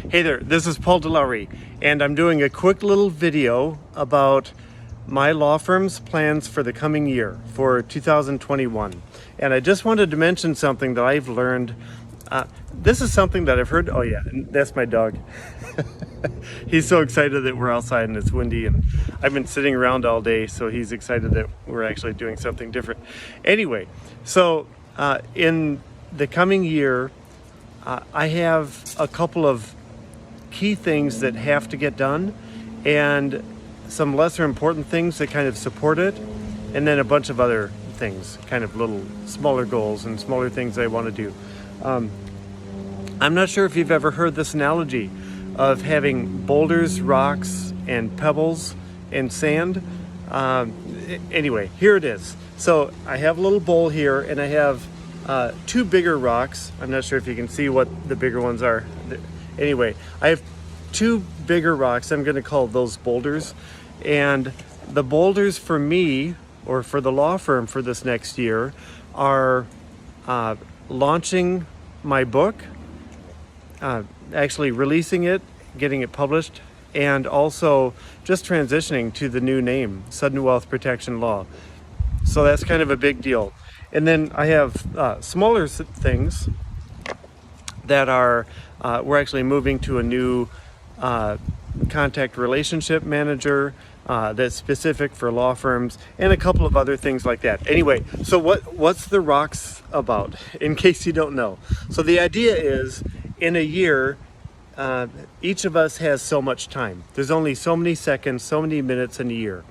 Hey there, this is Paul Deloughery, and I'm doing a quick little video about my law firm's plans for the coming year, for 2021. And I just wanted to mention something that I've learned. This is something that I've heard. Oh yeah, and that's my dog. He's so excited that we're outside and it's windy, and I've been sitting around all day, so he's excited that we're actually doing something different. Anyway, so in the coming year, I have a couple of key things that have to get done and some lesser important things that kind of support it, and then a bunch of other things, kind of little smaller goals and smaller things I want to do. I'm not sure if you've ever heard this analogy of having boulders, rocks, and pebbles and sand. Anyway, here it is. So I have a little bowl here, and I have two bigger rocks. I'm not sure if you can see what the bigger ones are. Anyway, I have two bigger rocks. I'm going to call those boulders. And the boulders for me, or for the law firm for this next year, are launching my book, actually releasing it, getting it published, and also just transitioning to the new name, Sudden Wealth Protection Law. So that's kind of a big deal. And then I have smaller things that are, we're actually moving to a new contact relationship manager that's specific for law firms, and a couple of other things like that. Anyway, so what's the rocks about, in case you don't know? So the idea is, in a year, each of us has so much time. There's only so many seconds, so many minutes in a year.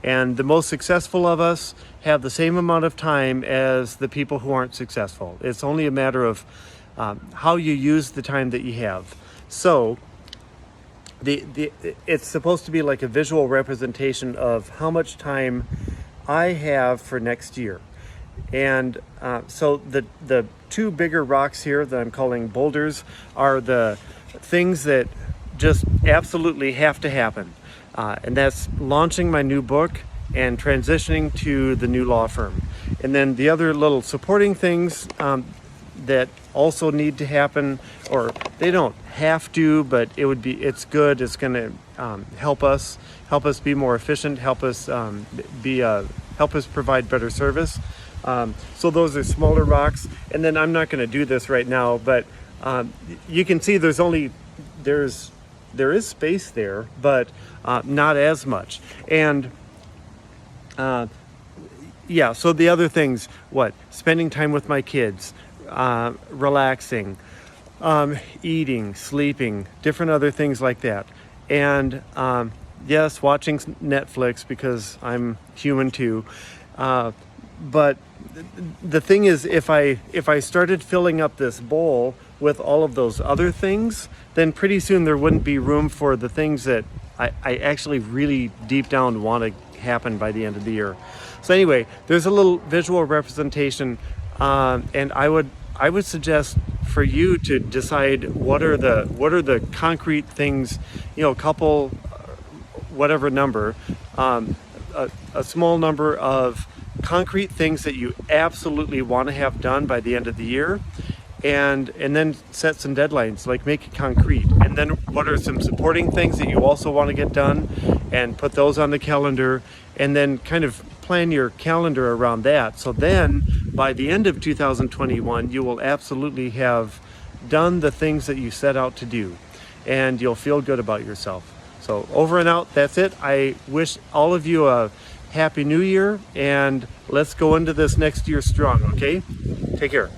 And the most successful of us have the same amount of time as the people who aren't successful. It's only a matter of how you use the time that you have. So it's supposed to be like a visual representation of how much time I have for next year. And so the two bigger rocks here that I'm calling boulders are the things that just absolutely have to happen. And that's launching my new book and transitioning to the new law firm. And then the other little supporting things that also need to happen, or they don't have to, but it's good. It's going to help us be more efficient, help us provide better service. So those are smaller rocks. And then I'm not going to do this right now, but you can see there is space there, but not as much. And yeah, so the other things, spending time with my kids, relaxing, eating, sleeping, different other things like that. And yes, watching Netflix, because I'm human too. But the thing is, if I started filling up this bowl with all of those other things, then pretty soon there wouldn't be room for the things that I actually really deep down want to happen by the end of the year. So anyway, there's a little visual representation, and I would suggest for you to decide what are the concrete things, couple, whatever number, a small number of concrete things that you absolutely want to have done by the end of the year, and then set some deadlines, like make it concrete. And then what are some supporting things that you also want to get done, and put those on the calendar, and then kind of plan your calendar around that. So then by the end of 2021, you will absolutely have done the things that you set out to do, and you'll feel good about yourself. So over and out, that's it. I wish all of you a Happy New Year, and let's go into this next year strong, okay? Take care.